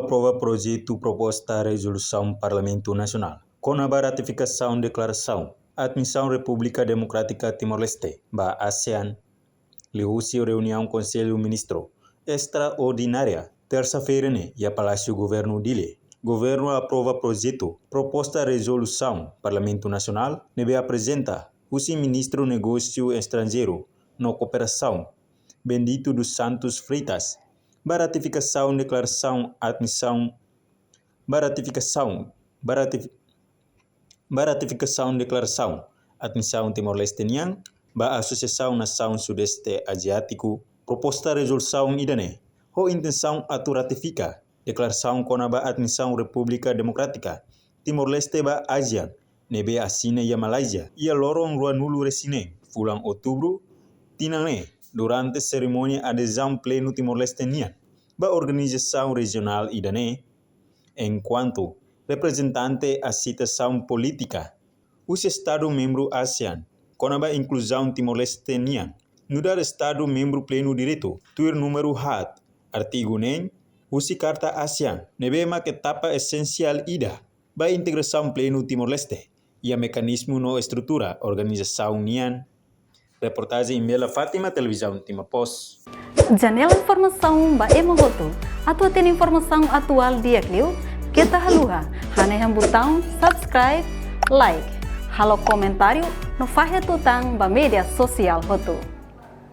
aprova projeto proposta resolução Parlamento Nacional com a ratificação declaração Admissão República Democrática Timor-Leste, ba ASEAN, liu-se reunião Conselho Ministro extraordinária terça-feira e a Palácio Governo Dile. Governo aprova projeto proposta resolução Parlamento Nacional nebe apresenta o ministro Negócio Estrangeiro no Cooperação Bendito dos Santos Freitas para ratificação declaração admissão declaração admissão Timor-Leste Nian ba Associação Nação Sudeste Asiático proposta resolução idane ho intenção atu ratifica declaração com a admissão República Democrática Timor-Leste ba ASEAN nebe assina ia Malaysia ia lorong ruanulu resine fulang outubro tinane durante cerimônia adesão pleno Timor-Leste Nian ba organização regional idane enquanto representante a citação política os Estado-membro ASEAN com a inclusão Timor-Leste Nian no dar Estado-membro pleno direito tuir número hat artigo 9 usi Carta ASEAN nebe mak etapa essencial ida ba integração pleno Timor-Leste e a mecanismo no estrutura organização Nian. Reportagem em Bela Fátima, Televisão Timor Post. Janela informação ba emohoto. Atua tem informação atual dia kliu. Kita haluha. Hane yang botão subscribe, like. Halo comentário no fahe tutang ba media sosial hotu.